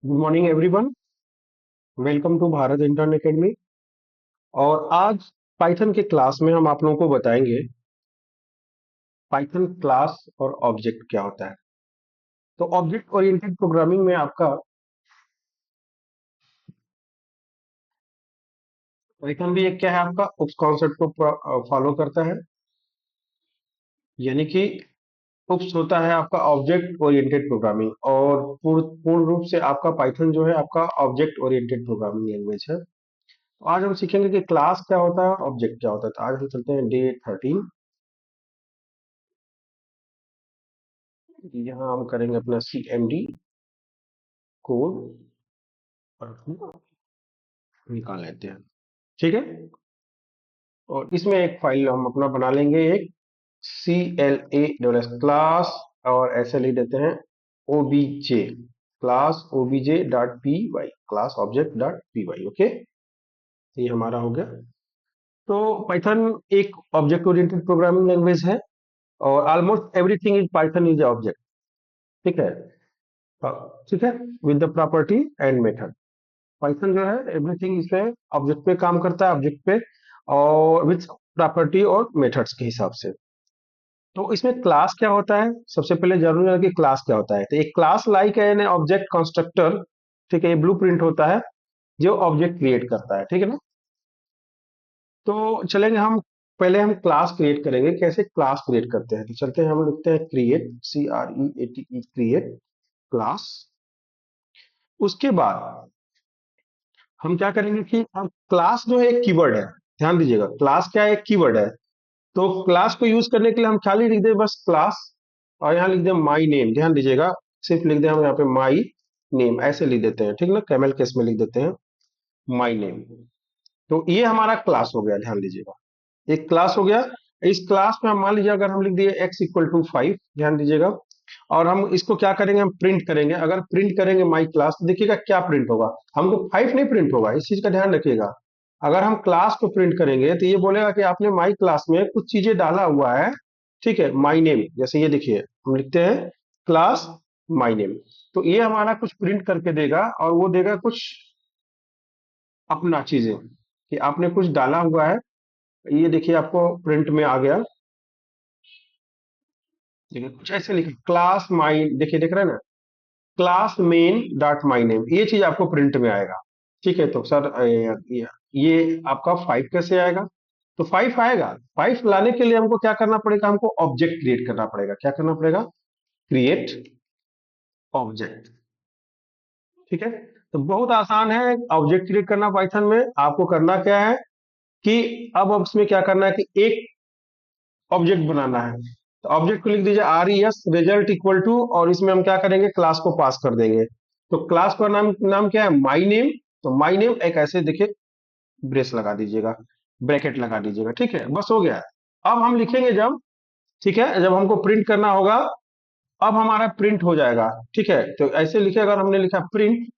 Good morning everyone. Welcome to Bharat intern academy. और आज Python के क्लास में हम आप लोगों को बताएंगे पाइथन क्लास और ऑब्जेक्ट क्या होता है। तो ऑब्जेक्ट ओरिएंटेड प्रोग्रामिंग में आपका पाइथन भी एक क्या है, आपका उस कॉन्सेप्ट को फॉलो करता है। यानी कि उप्स होता है आपका ऑब्जेक्ट ओरिएंटेड प्रोग्रामिंग, और पूर्ण रूप से आपका पाइथन जो है आपका ऑब्जेक्ट ओरिएंटेड प्रोग्रामिंग लैंग्वेज है। तो आज हम सीखेंगे कि क्लास क्या होता है और ऑब्जेक्ट क्या होता है। तो आज हम चलते हैं डे 13। यहाँ हम करेंगे अपना CMD कोड और अपना निकाल लेते हैं। ठीक है। और इसमें एक फाइल हम अपना बना लेंगे, एक CLA क्लास, और ऐसे लिख देते हैं OBJ class obj.py class object dot P Y. Okay, ये हमारा हो गया। तो पाइथन एक ऑब्जेक्ट ओरिएंटेड प्रोग्रामिंग लैंग्वेज है, और almost everything is Python is object. ठीक है। ठीक है, with the property and method. Python जो है एवरीथिंग इसमें ऑब्जेक्ट पे काम करता है, ऑब्जेक्ट पे और विथ प्रॉपर्टी और मेथड्स के हिसाब से। तो इसमें क्लास क्या होता है, सबसे पहले जरूरी है कि क्लास क्या होता है। तो एक class like an object constructor, ठीक है, ये ब्लूप्रिंट होता है जो ऑब्जेक्ट क्रिएट करता है। ठीक है ना। तो चलेंगे हम, पहले हम क्लास क्रिएट करेंगे। कैसे क्लास क्रिएट करते हैं, तो चलते हैं, हम लिखते हैं क्रिएट CREATE क्रिएट क्लास। उसके बाद हम क्या करेंगे कि अब क्लास जो है एक कीवर्ड है। ध्यान दीजिएगा, क्लास क्या है, एक कीवर्ड है। तो क्लास को यूज करने के लिए हम खाली लिख दें बस क्लास, और यहाँ लिख दें माई नेम। ध्यान दीजिएगा, सिर्फ लिख दें हम यहाँ पे माई नेम, ऐसे लिख देते हैं। ठीक ना, कैमल केस में लिख देते हैं माई नेम। तो ये हमारा क्लास हो गया। ध्यान दीजिएगा, एक क्लास हो गया। इस क्लास में हम मान लीजिए अगर हम लिख दिए x = 5, ध्यान दीजिएगा, और हम इसको क्या करेंगे, हम प्रिंट करेंगे। अगर प्रिंट करेंगे माई क्लास, तो देखिएगा क्या प्रिंट होगा, हमको 5 नहीं प्रिंट होगा। इस चीज का ध्यान रखिएगा। अगर हम क्लास को प्रिंट करेंगे तो ये बोलेगा कि आपने माई क्लास में कुछ चीजें डाला हुआ है। ठीक है, माई नेम, जैसे ये देखिए हम लिखते हैं क्लास माई नेम। तो ये हमारा कुछ प्रिंट करके देगा, और वो देगा कुछ अपना चीजें कि आपने कुछ डाला हुआ है। ये देखिए आपको प्रिंट में आ गया। देखिए कुछ ऐसे लिखा क्लास माई, देखिए देख रहे हैं ना, class main dot my name, ये चीज आपको प्रिंट में आएगा। ठीक है। तो सर ये आपका 5 कैसे आएगा, तो 5 आएगा। 5 लाने के लिए हमको क्या करना पड़ेगा, हमको ऑब्जेक्ट क्रिएट करना पड़ेगा। क्या करना पड़ेगा, क्रिएट ऑब्जेक्ट। ठीक है। तो बहुत आसान है ऑब्जेक्ट क्रिएट करना पाइथन में। आपको करना क्या है कि अब इसमें क्या करना है कि एक ऑब्जेक्ट बनाना है। तो ऑब्जेक्ट को लिख दीजिए RES रिजल्ट इक्वल टू, और इसमें हम क्या करेंगे, क्लास को पास कर देंगे। तो क्लास का नाम नाम क्या है, माई नेम। तो माई नेम एक ऐसे देखिए ब्रेस लगा दीजिएगा, ब्रैकेट लगा दीजिएगा। ठीक है, बस हो गया। अब हम लिखेंगे जब, ठीक है, जब हमको प्रिंट करना होगा, अब हमारा प्रिंट हो जाएगा। ठीक है, तो ऐसे लिखे, अगर हमने लिखा प्रिंट,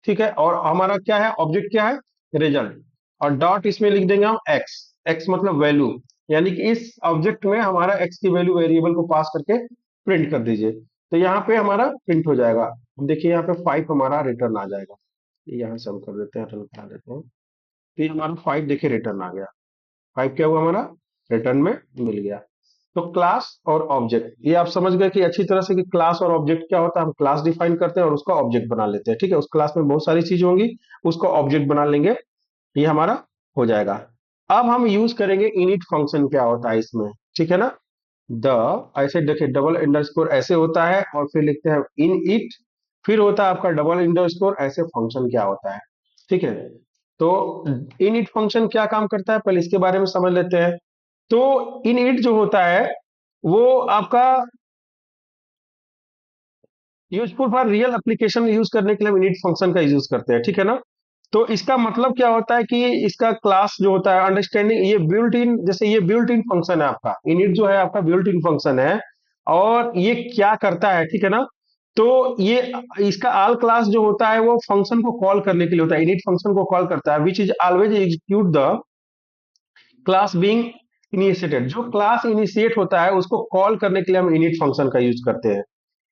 ठीक है, और हमारा क्या है, ऑब्जेक्ट क्या है, रिजल्ट, और डॉट इसमें लिख देंगे हम एक्स। एक्स मतलब वैल्यू, यानी कि इस ऑब्जेक्ट में हमारा एक्स की वैल्यू वेरिएबल को पास करके प्रिंट कर दीजिए। तो यहाँ पे हमारा प्रिंट हो जाएगा। अब देखिए यहाँ पे 5 हमारा रिटर्न आ जाएगा। यहाँ से हम कर देते हैं, रन करा देते हैं। तो ये हमारा 5 देखिए रिटर्न आ गया। 5 क्या हुआ, हमारा रिटर्न में मिल गया। तो क्लास और ऑब्जेक्ट, ये आप समझ गए कि अच्छी तरह से कि क्लास और ऑब्जेक्ट क्या होता है। हम क्लास डिफाइन करते हैं और उसका ऑब्जेक्ट बना लेते हैं। ठीक है, उस क्लास में बहुत सारी चीज होंगी, उसको ऑब्जेक्ट बना लेंगे, ये हमारा हो जाएगा। अब हम यूज करेंगे इनिट फंक्शन, क्या होता है इसमें। ठीक है ना, द, ऐसे देखिए डबल अंडरस्कोर ऐसे होता है, और फिर लिखते हैं इन इट, फिर होता है आपका डबल अंडरस्कोर ऐसे। फंक्शन क्या होता है, ठीक है। तो इन इट फंक्शन क्या काम करता है, पहले इसके बारे में समझ लेते हैं। तो इन इट जो होता है वो आपका useful for real application use करने के लिए हम इनिट फंक्शन का यूज करते हैं। ठीक है ना। तो इसका मतलब क्या होता है कि इसका क्लास जो होता है अंडरस्टैंडिंग, ये बिल्ट इन, जैसे ये बिल्ट इन फंक्शन है आपका, इनिट जो है आपका बिल्ट इन फंक्शन है। और ये क्या करता है, ठीक है ना। तो ये इसका आल क्लास जो होता है वो फंक्शन को कॉल करने के लिए होता है, इनिट फंक्शन को कॉल करता है, which is always execute the class being initiated. जो क्लास इनिशिएट होता है उसको कॉल करने के लिए हम इनिट फंक्शन का यूज करते हैं।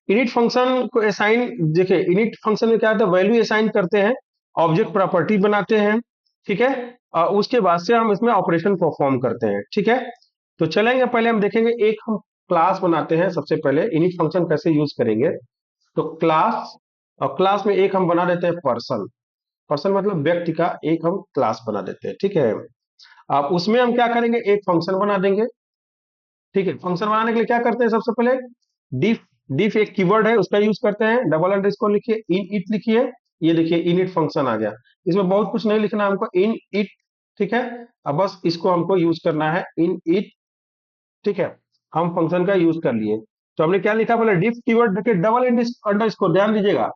इनिट फंक्शन को असाइन, देखिए इनिट फंक्शन में क्या होता है, वैल्यू असाइन करते हैं, ऑब्जेक्ट प्रॉपर्टी बनाते हैं, ठीक है। उसके बाद से हम इसमें ऑपरेशन परफॉर्म करते हैं, ठीक है। तो चलेंगे, पहले हम देखेंगे, एक हम क्लास बनाते हैं सबसे पहले, इनिट फंक्शन कैसे यूज करेंगे। तो क्लास, और क्लास में एक हम बना देते हैं पर्सन। पर्सन मतलब व्यक्ति का एक हम क्लास बना देते हैं, ठीक है। अब उसमें हम क्या करेंगे, एक फंक्शन बना देंगे, ठीक है। फंक्शन बनाने के लिए क्या करते हैं, सबसे पहले डिफ, डिफ एक कीवर्ड है, उसका यूज करते हैं, डबल अंडरस्कोर लिखिए, इन इट लिखिए, ये देखिए इन इट फंक्शन आ गया। इसमें बहुत कुछ नहीं लिखना हमको, इन इट, ठीक है। अब बस इसको हमको यूज करना है, इन इट, ठीक है। हम फंक्शन का यूज कर लिए। तो हमने क्या लिखा, पहले डिफ कीवर्ड देखिए, डबल अंडरस्कोर, ध्यान दीजिएगा,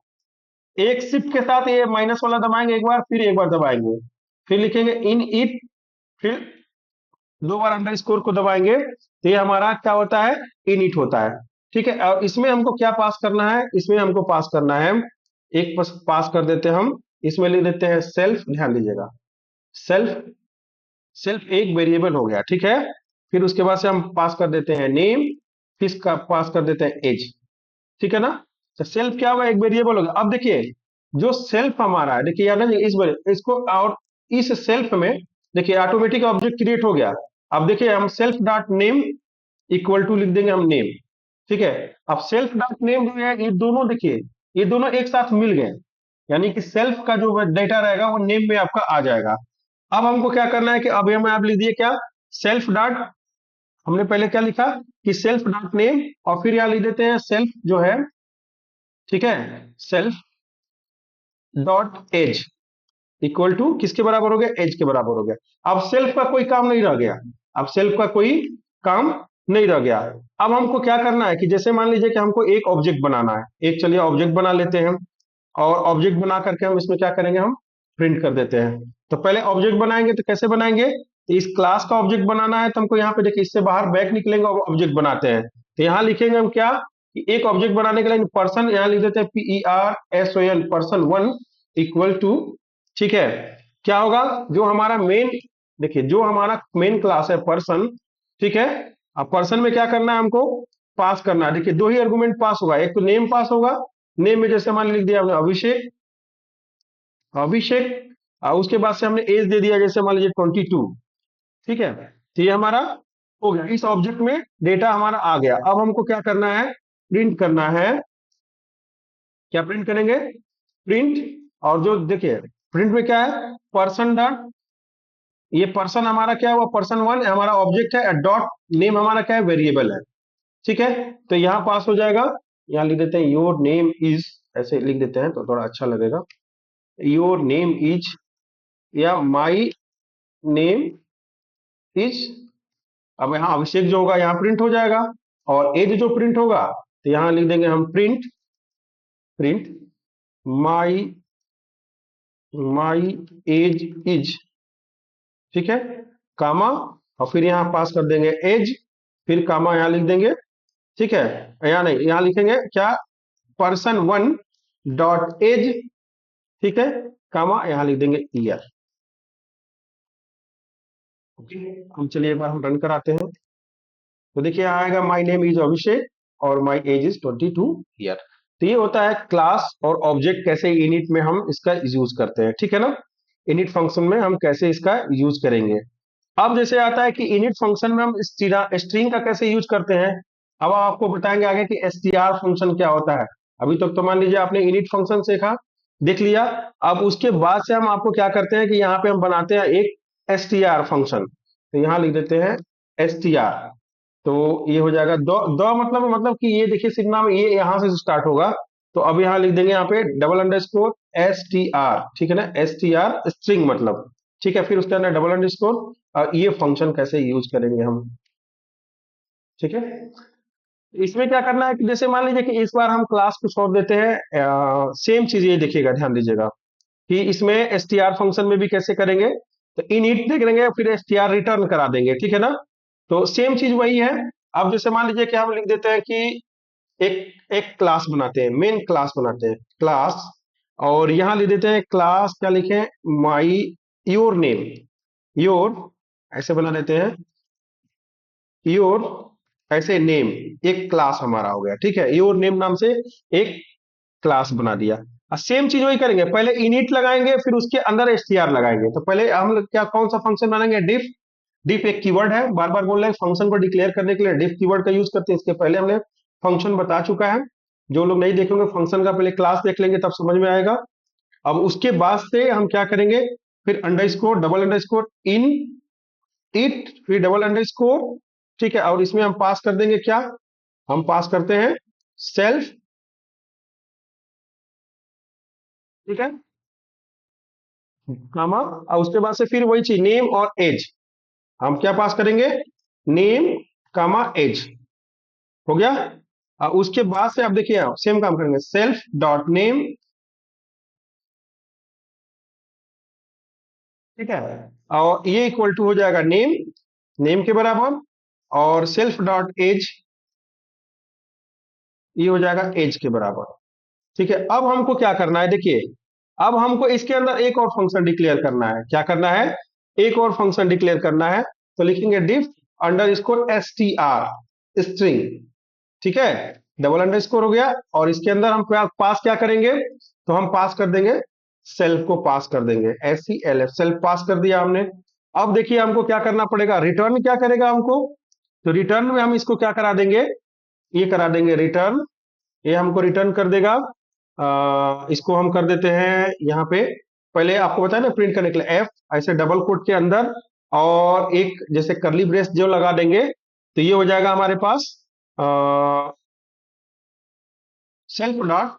एक शिफ्ट के साथ ये माइनस वाला दबाएंगे एक बार, फिर एक बार दबाएंगे, फिर लिखेंगे इन इट, फिर दो बार अंडरस्कोर को दबाएंगे, तो ये हमारा क्या होता है, इनिट होता है, ठीक है। और इसमें हमको क्या पास करना है, इसमें हमको पास करना है, एक पास कर देते हैं हम, इसमें लिख देते हैं सेल्फ, ध्यान दीजिएगा, सेल्फ, सेल्फ एक वेरिएबल हो गया, ठीक है। फिर उसके बाद से हम पास कर देते हैं नेम, फिर इसका पास कर देते हैं एज, ठीक है ना। तो सेल्फ क्या हुआ, एक वेरिएबल हो गया। अब देखिए जो सेल्फ हमारा है, देखिए याद है इसको, और इस सेल्फ में देखिए ऑटोमेटिक ऑब्जेक्ट क्रिएट हो गया। अब देखिए हम self dot name equal to लिख देंगे हम नेम, ठीक है। अब सेल्फ डॉट नेम जो है, ये दोनों देखिए, ये दोनों एक साथ मिल गए, यानी कि सेल्फ का जो डेटा रहेगा वो नेम में आपका आ जाएगा। अब हमको क्या करना है कि अब हमें आप लिख दिए क्या, सेल्फ डॉट, हमने पहले क्या लिखा कि सेल्फ डॉट नेम, और फिर यहां लिख देते हैं सेल्फ जो है, ठीक है, self dot age equal to किसके बराबर हो गया, एज के बराबर हो गया। अब सेल्फ का कोई काम नहीं रह गया, अब सेल्फ का कोई काम नहीं रह गया। अब हमको क्या करना है कि जैसे मान लीजिए कि हमको एक ऑब्जेक्ट बनाना है, एक चलिए ऑब्जेक्ट बना लेते हैं, और ऑब्जेक्ट बना करके हम इसमें क्या करेंगे, हम प्रिंट कर देते हैं। तो पहले ऑब्जेक्ट बनाएंगे, तो कैसे बनाएंगे, तो इस क्लास का ऑब्जेक्ट बनाना है, तो हमको यहाँ पे देखिए इससे बाहर बैक निकलेंगे और ऑब्जेक्ट बनाते हैं। तो यहाँ लिखेंगे हम क्या, कि एक ऑब्जेक्ट बनाने के लिए पर्सन, यहाँ लिख देते हैं PERSON, person one equal to, ठीक है, क्या होगा, जो हमारा मेन, देखिए जो हमारा मेन क्लास है पर्सन, ठीक है। अब पर्सन में क्या करना है हमको, पास करना है, देखिए दो ही आर्गुमेंट पास होगा, एक तो नेम पास होगा, नेम में जैसे मान लिख दिया हमने अभिषेक, अभिषेक, और उसके बाद से हमने एज दे दिया, जैसे मान लीजिए 22, ठीक है। तो ये हमारा हो गया, इस ऑब्जेक्ट में डेटा हमारा आ गया। अब हमको क्या करना है, प्रिंट करना है, क्या प्रिंट करेंगे, प्रिंट, और जो देखिए प्रिंट में क्या है, पर्सन डॉट, ये पर्सन हमारा क्या हुआ, पर्सन वन हमारा ऑब्जेक्ट है, डॉट नेम हमारा क्या है, वेरिएबल है, ठीक है। तो यहाँ पास हो जाएगा, यहाँ लिख देते हैं योर नेम इज, ऐसे लिख देते हैं तो थोड़ा अच्छा लगेगा, योर नेम इज, या माई नेम इज। अब यहाँ अभिषेक जो होगा यहाँ प्रिंट हो जाएगा, और एज जो प्रिंट होगा, तो यहाँ लिख देंगे हम print, print my, my age is, ठीक है, कामा, और फिर यहाँ पास कर देंगे एज, फिर कामा यहाँ लिख देंगे, ठीक है। यहाँ नहीं, यहाँ लिखेंगे क्या, पर्सन वन डॉट एज, ठीक है, कामा यहाँ लिख देंगे ईयर। ओके, हम चलिए एक बार हम रन कराते हैं, तो देखिए आएगा माई नेम इज अभिषेक और माई एज इज 22 ईयर। तो ये होता है क्लास और ऑब्जेक्ट कैसे इनिट में हम इसका यूज करते हैं, ठीक है ना। इनिट फंक्शन में हम कैसे इसका यूज करेंगे। अब जैसे आता है कि इनिट फंक्शन में हम स्ट्रिंग का कैसे यूज करते हैं। अब आपको बताएंगे आगे कि str फंक्शन क्या होता है। अभी तक तो मान लीजिए आपने इनिट फंक्शन सीखा, देख लिया। अब उसके बाद से हम आपको क्या करते हैं कि यहाँ पे हम बनाते हैं एक str फंक्शन, तो यहाँ लिख देते हैं str। तो ये हो जाएगा दो दो, मतलब कि ये देखिए सिग्मा में ये यहाँ से स्टार्ट होगा, तो अब यहाँ लिख देंगे यहाँ पे डबल अंडरस्कोर str, ठीक है ना, str स्ट्रिंग मतलब, ठीक है। फिर उसके अंदर डबल अंडरस्कोर, ये फंक्शन कैसे यूज करेंगे हम, ठीक है। इसमें क्या करना है कि जैसे मान लीजिए कि इस बार हम क्लास को छोड़ देते हैं, सेम चीज ये देखिएगा, ध्यान दीजिएगा कि इसमें str फंक्शन में भी कैसे करेंगे, तो इनिट देख लेंगे, फिर str रिटर्न करा देंगे, ठीक है ना। तो सेम चीज वही है। अब जैसे मान लीजिए कि हम लिख देते हैं कि एक एक क्लास बनाते हैं, मेन क्लास बनाते हैं, क्लास, और यहां लिख देते हैं क्लास, क्या लिखें, माई योर नेम, योर, ऐसे बना देते हैं योर ऐसे नेम एक क्लास हमारा हो गया, ठीक है, योर नेम नाम से एक क्लास बना दिया। सेम चीज वही करेंगे, पहले इनिट लगाएंगे फिर उसके अंदर एसटीआर लगाएंगे। तो पहले हम लोग क्या कौन सा फंक्शन बनाएंगे, डिफ। डिफ एक कीवर्ड है, बार बार बोल रहे हैं, फंक्शन को डिक्लेयर करने के लिए डिफ कीवर्ड का यूज करते हैं। इसके पहले हमने फंक्शन बता चुका है, जो लोग नहीं देखेंगे फंक्शन का पहले क्लास देख लेंगे तब समझ में आएगा। अब उसके बाद से हम क्या करेंगे, फिर underscore double underscore in it, फिर डबल अंडरस्कोर, ठीक है, और इसमें हम पास कर देंगे क्या, हम पास करते हैं सेल्फ, ठीक है, कामा, और उसके बाद से फिर वही चीज नेम और एज, हम क्या पास करेंगे, नेम कामा एज, हो गया। उसके बाद से आप देखिए सेम काम करेंगे, सेल्फ डॉट नेम, ठीक है, और ये इक्वल टू हो जाएगा नेम, नेम के बराबर, और सेल्फ डॉट एज ये हो जाएगा एज के बराबर, ठीक है। अब हमको क्या करना है, देखिए, अब हमको इसके अंदर एक और फंक्शन डिक्लेयर करना है, क्या करना है, एक और फंक्शन डिक्लेयर करना है। तो लिखेंगे def underscore S T R string, ठीक है, डबल अंडर स्कोर हो गया, और इसके अंदर हम पास क्या करेंगे, तो हम पास कर देंगे सेल्फ को, पास कर देंगे S C L F, self pass कर दिया हमने। अब देखिए हमको क्या करना पड़ेगा, रिटर्न क्या करेगा हमको, तो रिटर्न में हम इसको क्या करा देंगे, ये करा देंगे रिटर्न, ये हमको रिटर्न कर देगा। इसको हम कर देते हैं यहाँ पे, पहले आपको बताया ना प्रिंट करने के लिए एफ, ऐसे डबल कोट के अंदर, और एक जैसे करली ब्रेस जो लगा देंगे, तो ये हो जाएगा हमारे पास सेल्फ डॉट,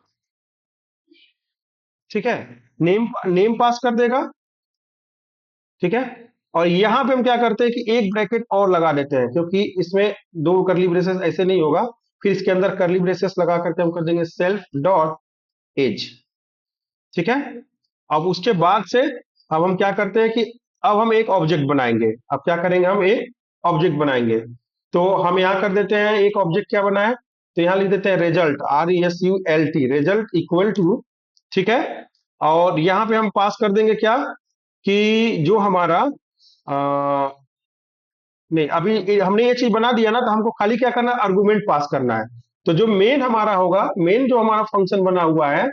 ठीक है, नेम, नेम पास कर देगा, ठीक है। और यहां पे हम क्या करते हैं कि एक ब्रैकेट और लगा देते हैं, क्योंकि इसमें दो करली ब्रेसेस ऐसे नहीं होगा, फिर इसके अंदर करली ब्रेसेस लगा करके हम कर देंगे सेल्फ डॉट एज, ठीक है। अब उसके बाद से अब हम क्या करते हैं कि अब हम एक ऑब्जेक्ट बनाएंगे, अब क्या करेंगे, हम एक ऑब्जेक्ट बनाएंगे। तो हम यहाँ कर देते हैं एक ऑब्जेक्ट क्या बना है, तो यहाँ लिख देते हैं result, R E S U L T, result equal to, ठीक है, और यहाँ पे हम पास कर देंगे क्या, कि जो हमारा नहीं, अभी हमने ये चीज बना दिया ना, तो हमको खाली क्या करना है, आर्गुमेंट पास करना है। तो जो मेन हमारा होगा, मेन जो हमारा फंक्शन बना हुआ है,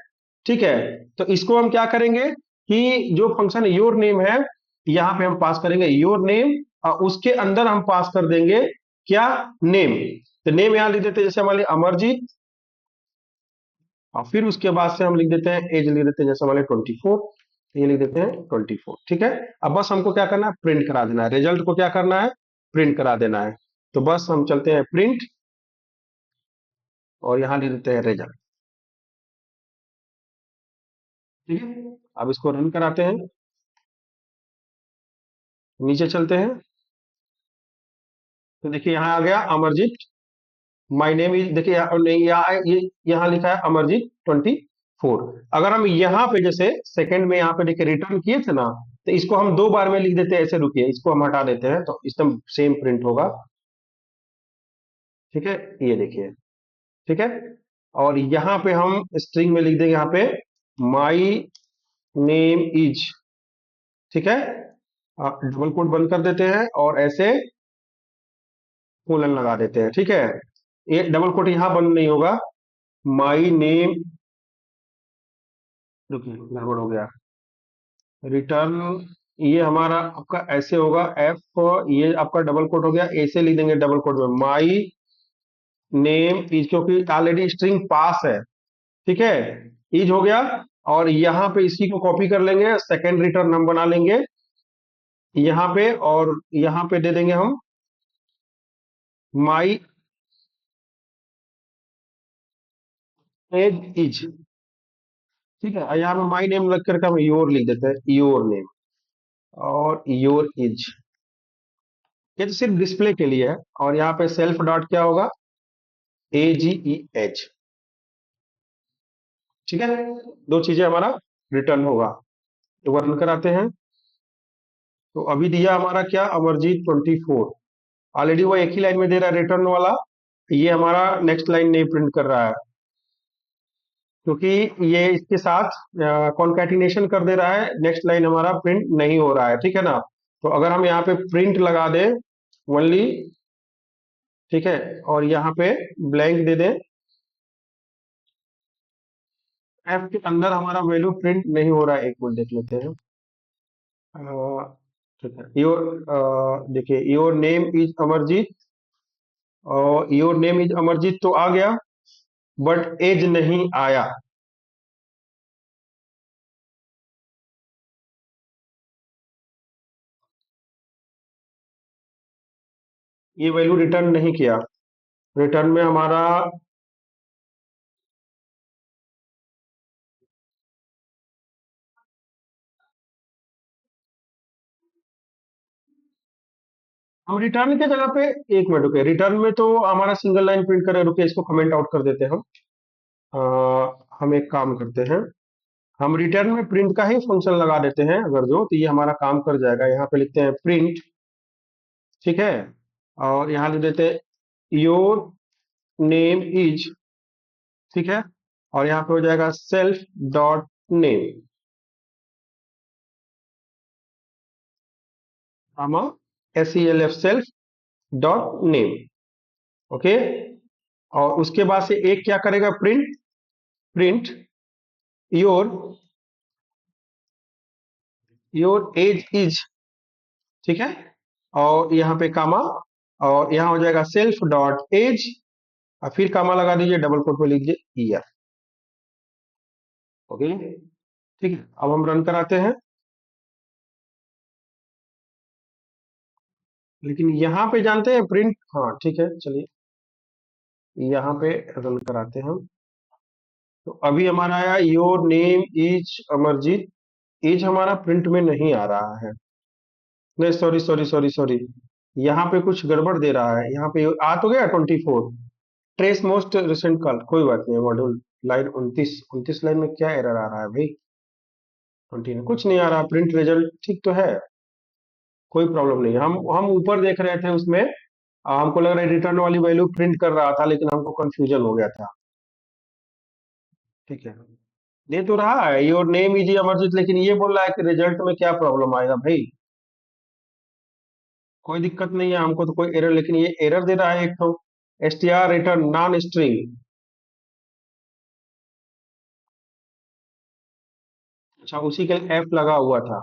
ठीक है, तो इसको हम क्या करेंगे कि जो फंक्शन योर नेम है, यहाँ पे हम पास करेंगे योर नेम, और उसके अंदर हम पास कर देंगे क्या, नेम। तो नेम यहाँ लिख देते हैं जैसे हमारे अमरजीत, और फिर उसके बाद से हम लिख देते हैं एज, लिख देते हैं जैसे हमारे 24, ये लिख देते हैं 24, ठीक है। अब बस हमको क्या करना है, प्रिंट करा देना है, रिजल्ट को क्या करना है, प्रिंट करा देना है। तो बस हम चलते हैं प्रिंट, और यहाँ लिख देते हैं रिजल्ट, ठीक है। अब इसको रन कराते हैं, नीचे चलते हैं, तो देखिए यहाँ आ गया अमरजीत, माय नेम इज, देखिए नहीं यहाँ ये यहाँ लिखा है अमरजीत 24। अगर हम यहाँ पे जैसे सेकंड में यहाँ पे देखिए रिटर्न किए थे ना, तो इसको हम दो बार में लिख देते हैं, ऐसे रुकिए इसको हम हटा देते हैं, तो एकदम सेम प्रिंट होगा, ठीक है, ये देखिए, ठीक है। और यहाँ पे हम स्ट्रिंग में लिख देंगे यहाँ पे माई नेम इज, ठीक है, डबल कोट बंद कर देते हैं और ऐसे कोलन लगा देते हैं, ठीक है। ये डबल कोट यहाँ बंद नहीं होगा, माई नेम, रुकिए गड़बड़ हो गया, रिटर्न, ये हमारा आपका ऐसे होगा एफ, ये आपका डबल कोट हो गया, ऐसे लिख देंगे डबल कोट में माई नेम इज, क्योंकि ऑलरेडी स्ट्रिंग पास है, ठीक है, इज हो गया। और यहाँ पे इसी को कॉपी कर लेंगे, सेकेंड रिटर्न हम बना लेंगे यहाँ पे, और यहाँ पे दे देंगे हम माई एज इज, ठीक है, और यहाँ पे माई नेम लग करके हम योर लिख देते हैं, योर नेम और योर इज, ये तो सिर्फ डिस्प्ले के लिए है। और यहाँ पे सेल्फ डॉट क्या होगा, ए जी ई एच, ठीक है, दो चीजें हमारा रिटर्न होगा। तो रन कराते हैं, तो अभी दिया हमारा क्या, अमरजीत 24, ऑलरेडी वो एक ही लाइन में दे रहा है रिटर्न वाला, ये हमारा नेक्स्ट लाइन नहीं प्रिंट कर रहा है, क्योंकि ये इसके साथ कॉन्कैटिनेशन कर दे रहा है, नेक्स्ट लाइन हमारा प्रिंट नहीं हो रहा है, ठीक है ना। तो अगर हम यहाँ पे प्रिंट लगा दें ओनली ठीक है, और यहाँ पे ब्लैंक दे दें। एफ के अंदर हमारा वैल्यू प्रिंट नहीं हो रहा है, एक मिनट देख लेते हैं। अ, ठीक है, योर, देखिए योर नेम इज अमरजीत, और योर नेम इज अमरजीत तो आ गया, बट एज नहीं आया। ये वैल्यू रिटर्न नहीं किया। रिटर्न में हमारा, हम रिटर्न के जगह पे, एक मिनट रुके, रिटर्न में तो हमारा सिंगल लाइन प्रिंट करे, रुके इसको कमेंट आउट कर देते हैं हम। हम एक काम करते हैं, हम रिटर्न में प्रिंट का ही फंक्शन लगा देते हैं अगर जो, तो ये हमारा काम कर जाएगा। यहाँ पे लिखते हैं प्रिंट, ठीक है, और यहाँ लिख देते हैं योर नेम इज, ठीक है, और यहाँ पे हो जाएगा self dot name, comma SELF self dot name. Okay, और उसके बाद से एक क्या करेगा, print, print your, your age is, ठीक है, और यहाँ पे कामा, और यहाँ हो जाएगा सेल्फ डॉट एज, और फिर कामा लगा दीजिए, डबल कोट में लीजिए ईयर। ओके, ठीक है, अब हम रन कराते हैं। लेकिन यहाँ पे जानते हैं प्रिंट, हाँ ठीक है चलिए, यहाँ पे रन कराते हैं हम। तो अभी हमारा आया your name is Amarjeet, age हमारा प्रिंट में नहीं आ रहा है। नहीं, सॉरी सॉरी सॉरी सॉरी, यहाँ पे कुछ गड़बड़ दे रहा है। यहाँ पे आ तो गया 24, ट्रेस मोस्ट रिसेंट कॉल, कोई बात नहीं, मॉड्यूल लाइन 29, 29 लाइन में क्या एरर आ रहा है भाई, 20 में कुछ नहीं आ रहा, प्रिंट रिजल्ट ठीक तो है, कोई प्रॉब्लम नहीं है। हम ऊपर देख रहे थे उसमें, हमको लग रहा है रिटर्न वाली वैल्यू प्रिंट कर रहा था, लेकिन हमको कंफ्यूजन हो गया था। ठीक है, दे तो रहा है योर नेम इज अमरजीत, लेकिन ये बोल रहा है कि रिजल्ट में क्या प्रॉब्लम आएगा भाई। कोई दिक्कत नहीं है, हमको तो कोई एरर, लेकिन ये एरर दे रहा है एक तो, STR रिटर्न नॉन स्ट्रिंग। अच्छा, उसी के लिए एफ लगा हुआ था।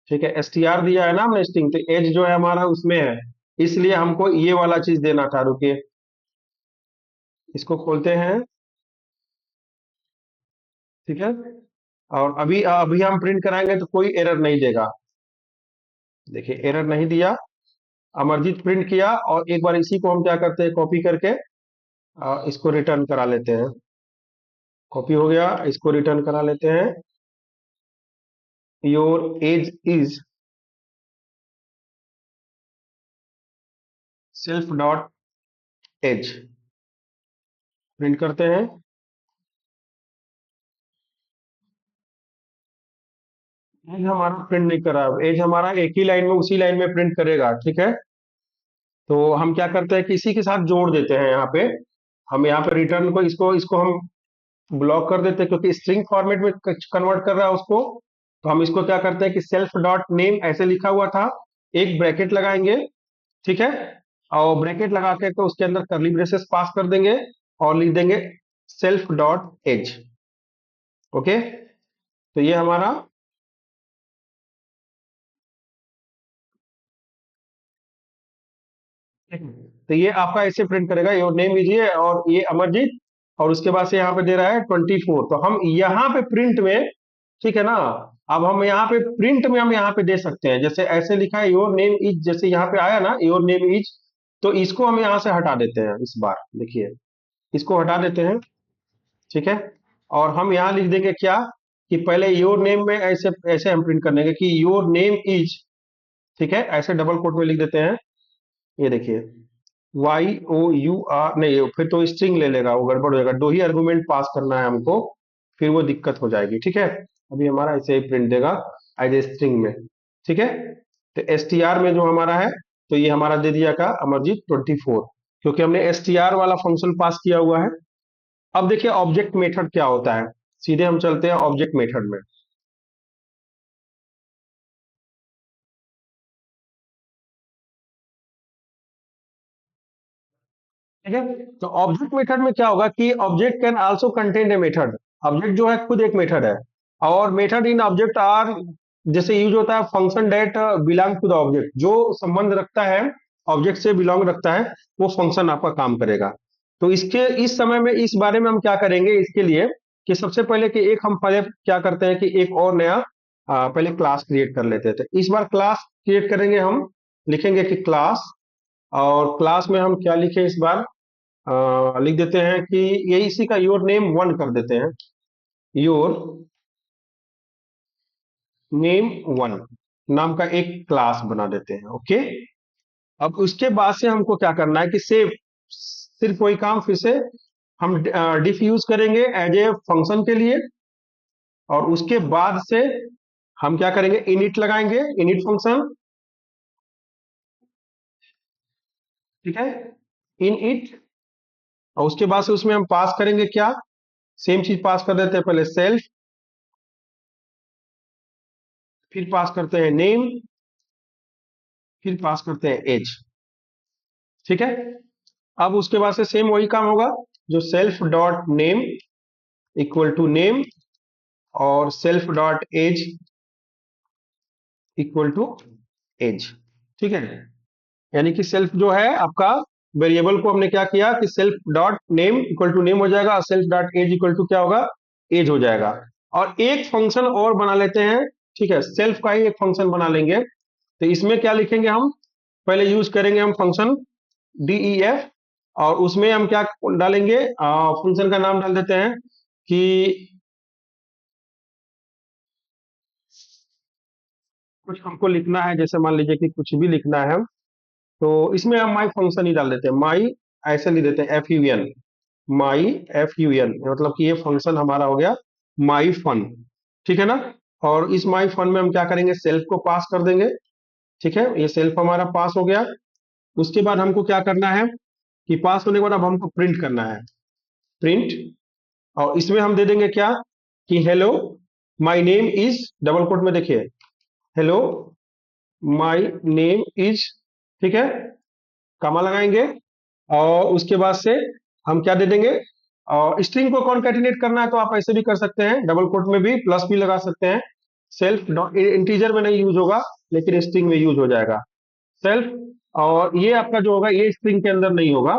ठीक है, STR दिया है ना हमने स्ट्रिंग, तो एज जो है हमारा उसमें है, इसलिए हमको ये वाला चीज देना था। रुकिए, इसको खोलते हैं, ठीक है, और अभी अभी हम प्रिंट कराएंगे तो कोई एरर नहीं देगा। देखिए एरर नहीं दिया, अमरजीत प्रिंट किया, और एक बार इसी को हम क्या करते हैं, कॉपी करके इसको रिटर्न करा लेते हैं। कॉपी हो गया, इसको रिटर्न करा लेते हैं। Your age is self dot age, print करते हैं। एज हमारा प्रिंट नहीं कर रहा, एज हमारा एक ही लाइन में, उसी लाइन में प्रिंट करेगा, ठीक है। तो हम क्या करते हैं कि इसी के साथ जोड़ देते हैं यहाँ पे, हम यहाँ पे रिटर्न को, इसको इसको हम ब्लॉक कर देते हैं, क्योंकि स्ट्रिंग फॉर्मेट में कन्वर्ट कर रहा है उसको। तो हम इसको क्या करते हैं कि सेल्फ डॉट नेम ऐसे लिखा हुआ था, एक ब्रैकेट लगाएंगे, ठीक है, और ब्रैकेट लगा के तो उसके अंदर करली ब्रेसेस पास कर देंगे, और लिख देंगे सेल्फ डॉट एज। ओके, तो ये हमारा, तो ये आपका ऐसे प्रिंट करेगा, योर नेम लीजिए और ये अमरजीत, और उसके बाद से यहाँ पे दे रहा है 24, तो हम यहाँ पे प्रिंट में, ठीक है ना, अब हम यहाँ पे प्रिंट में हम यहाँ पे दे सकते हैं, जैसे ऐसे लिखा है योर नेम इज, जैसे यहाँ पे आया ना योर नेम इज, तो इसको हम यहाँ से हटा देते हैं इस बार, देखिए इसको हटा देते हैं, ठीक है, और हम यहाँ लिख देंगे क्या, कि पहले योर नेम में ऐसे ऐसे हम प्रिंट कर देंगे कि योर नेम इज, ठीक है, ऐसे डबल कोट में लिख देते हैं। ये देखिए YOUR, नहीं फिर तो स्ट्रिंग ले लेगा, वो गड़बड़ हो जाएगा, दो ही आर्गुमेंट पास करना है हमको, फिर वो दिक्कत हो जाएगी, ठीक है। अभी हमारा ऐसे ही प्रिंट देगा एज ए स्ट्रिंग में, ठीक है। तो STR में जो हमारा है, तो ये हमारा दे दिया का अमरजीत 24, क्योंकि हमने STR वाला फंक्शन पास किया हुआ है। अब देखिए ऑब्जेक्ट मेथड क्या होता है, सीधे हम चलते हैं ऑब्जेक्ट मेथड में। ठीक है। तो ऑब्जेक्ट मेथड में क्या होगा कि object can also contain a method. Object जो है खुद एक मेथड है, और मेथड इन ऑब्जेक्ट आर, जैसे यूज होता है function that belong to the object, जो संबंध रखता है ऑब्जेक्ट से बिलोंग रखता है, वो फंक्शन आपका काम करेगा। तो इसके इस समय में इस बारे में हम क्या करेंगे इसके लिए, कि सबसे पहले कि एक हम पहले क्या करते हैं कि एक और नया पहले क्लास क्रिएट कर लेते थे। इस बार क्लास क्रिएट करेंगे हम, लिखेंगे कि क्लास, और क्लास में हम क्या लिखें इस बार, लिख देते हैं कि ये इसी का योर नेम वन कर देते हैं, योर नेम वन नाम का एक क्लास बना देते हैं। ओके। अब उसके बाद से हमको क्या करना है कि सेव, सिर्फ वही काम फिर से हम डिफ यूज करेंगे एज ए फंक्शन के लिए, और उसके बाद से हम क्या करेंगे, इनिट लगाएंगे, इनिट फंक्शन। ठीक है, इन इट, और उसके बाद से उसमें हम पास करेंगे क्या, सेम चीज पास कर देते हैं, पहले सेल्फ, फिर पास करते हैं नेम, फिर पास करते हैं एज। ठीक है। अब उसके बाद से सेम वही काम होगा, जो self dot name equal to name, और self dot age equal to age. ठीक है। यानी कि सेल्फ जो है आपका वेरिएबल को हमने क्या किया कि self dot name equal to name हो जाएगा, और self dot age equal to क्या होगा, एज हो जाएगा। और एक फंक्शन और बना लेते हैं। ठीक है, सेल्फ का ही एक फंक्शन बना लेंगे। तो इसमें क्या लिखेंगे हम, पहले यूज करेंगे हम फंक्शन डीईएफ, और उसमें हम क्या डालेंगे, फंक्शन का नाम डाल देते हैं कि कुछ हमको लिखना है, जैसे मान लीजिए कि कुछ भी लिखना है, तो इसमें हम माई फंक्शन ही डाल देते हैं, माई, ऐसे लिख देते हैं FUN, माई FUN, मतलब कि ये फंक्शन हमारा हो गया माई फन। ठीक है ना। और इस माई फन में हम क्या करेंगे, सेल्फ को पास कर देंगे। ठीक है, ये सेल्फ हमारा पास हो गया। उसके बाद हमको क्या करना है कि पास होने के बाद अब हमको प्रिंट करना है, प्रिंट। और इसमें हम दे देंगे क्या कि hello my name is, double quote में देखिए, हेलो माय नेम इज। ठीक है, कॉमा लगाएंगे, और उसके बाद से हम क्या दे देंगे, और स्ट्रिंग को कॉन्कैटिनेट करना है तो आप ऐसे भी कर सकते हैं, डबल कोट में भी प्लस भी लगा सकते हैं। सेल्फ इंटीजर में नहीं यूज होगा, लेकिन स्ट्रिंग में यूज हो जाएगा सेल्फ। और ये आपका जो होगा ये स्ट्रिंग के अंदर नहीं होगा,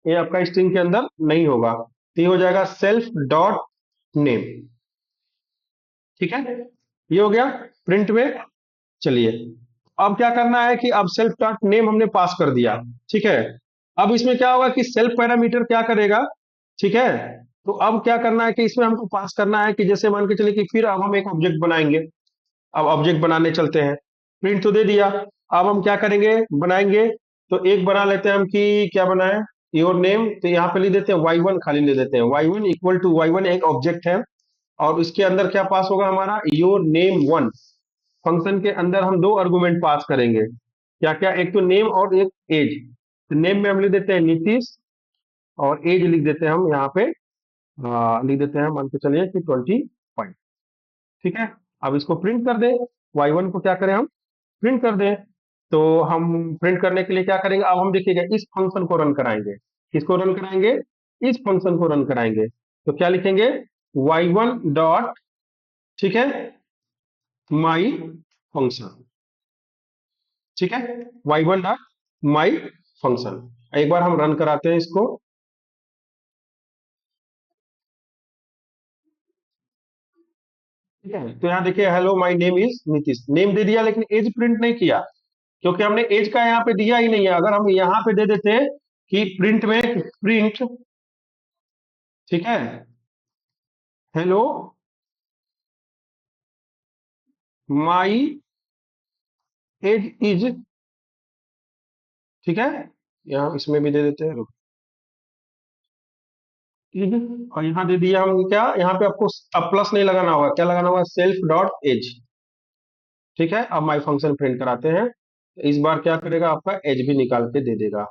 ये आपका स्ट्रिंग के अंदर नहीं होगा, तो ये हो जाएगा सेल्फ डॉट नेम। ठीक है, ये हो गया प्रिंट में। चलिए, अब क्या करना है कि अब सेल्फ डॉट नेम हमने पास कर दिया। ठीक है, अब इसमें क्या होगा कि सेल्फ पैरामीटर क्या करेगा। ठीक है, तो अब क्या करना है कि इसमें हमको पास करना है कि जैसे मान के चलिए कि फिर अब हम एक ऑब्जेक्ट बनाएंगे। अब ऑब्जेक्ट बनाने चलते हैं, प्रिंट तो दे दिया, अब हम क्या करेंगे, बनाएंगे। तो एक बना लेते हैं हम कि क्या बनाए, योर नेम, तो यहाँ पे लिख देते हैं Y1, खाली लिख देते हैं Y1 इक्वल टू Y1 एक ऑब्जेक्ट है, और उसके अंदर क्या पास होगा हमारा, योर नेम वन। फंक्शन के अंदर हम दो आर्गुमेंट पास करेंगे, क्या क्या, एक तो नेम और एक एज। तो नेम में हम लिख देते हैं नीतीश, और एज लिख देते हैं हम यहाँ पे, लिख देते हैं मान के चलिए कि 25। ठीक है, अब इसको प्रिंट कर दें, Y1 को क्या करें हम, प्रिंट कर दें। तो हम प्रिंट करने के लिए क्या करेंगे, अब हम देखिएगा इस फंक्शन को रन कराएंगे। किसको रन कराएंगे, इस फंक्शन को रन कराएंगे। तो क्या लिखेंगे, Y1 डॉट, ठीक है, माई फंक्शन। ठीक है, Y1 डॉट माई फंक्शन। एक बार हम रन कराते हैं इसको। ठीक है, तो यहाँ देखिए hello my name is Nitish, name दे दिया लेकिन एज प्रिंट नहीं किया, क्योंकि हमने एज का यहाँ पे दिया ही नहीं है। अगर हम यहाँ पे दे देते हैं कि प्रिंट में, प्रिंट, ठीक है, हेलो माई एज इज, ठीक है, यहाँ इसमें भी दे देते हैं, ठीक है, और यहाँ दे दिया हम क्या, यहाँ पे आपको अब प्लस नहीं लगाना होगा, क्या लगाना होगा, सेल्फ डॉट एज। ठीक है, अब माई फंक्शन प्रिंट कराते हैं, इस बार क्या करेगा, आपका एज भी निकाल के दे देगा।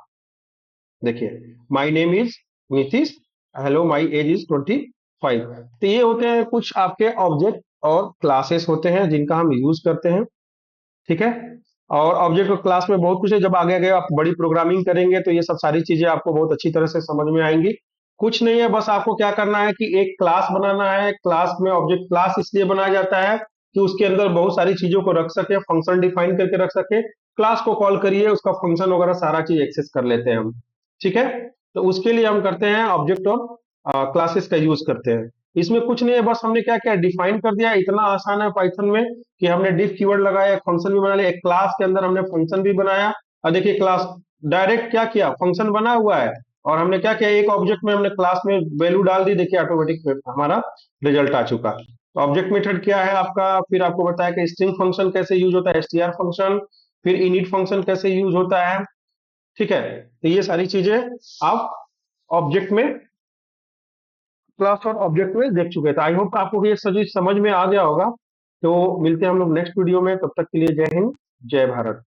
देखिए, my name is Nitish, hello my age is 25। तो ये होते हैं कुछ आपके ऑब्जेक्ट और क्लासेस होते हैं जिनका हम यूज करते हैं। ठीक है, और ऑब्जेक्ट और क्लास में बहुत कुछ है। जब आगे आगे आप बड़ी प्रोग्रामिंग करेंगे तो ये सब सारी चीजें आपको बहुत अच्छी तरह से समझ में आएंगी। कुछ नहीं है, बस आपको क्या करना है कि एक क्लास बनाना है। क्लास में ऑब्जेक्ट क्लास इसलिए बनाया जाता है कि उसके अंदर बहुत सारी चीजों को रख सके, फंक्शन डिफाइन करके रख सके। क्लास को कॉल करिए, उसका फंक्शन वगैरह सारा चीज एक्सेस कर लेते हैं हम। ठीक है, तो उसके लिए हम करते हैं ऑब्जेक्ट और क्लासेस का यूज करते हैं। इसमें कुछ नहीं है, बस हमने क्या क्या डिफाइन कर दिया। इतना आसान है पाइथन में कि हमने डिफ कीवर्ड लगाया, एक फंक्शन भी बना लिया, एक क्लास के अंदर हमने फंक्शन भी बनाया। और देखिए क्लास डायरेक्ट क्या किया, फंक्शन बना हुआ है और हमने क्या किया, एक ऑब्जेक्ट में हमने क्लास में वैल्यू डाल दी। देखिए ऑटोमेटिक हमारा रिजल्ट आ चुका। तो ऑब्जेक्ट मेथड क्या है आपका, फिर आपको बताया कि स्ट्रिंग फंक्शन कैसे यूज होता है, str फंक्शन, फिर init फंक्शन कैसे यूज होता है। ठीक है, तो ये सारी चीजें आप ऑब्जेक्ट में, क्लास और ऑब्जेक्ट में देख चुके थे। आई होप आपको ये सभी समझ में आ गया होगा। तो मिलते हैं हम लोग नेक्स्ट वीडियो में, तब तक के लिए जय हिंद, जय भारत।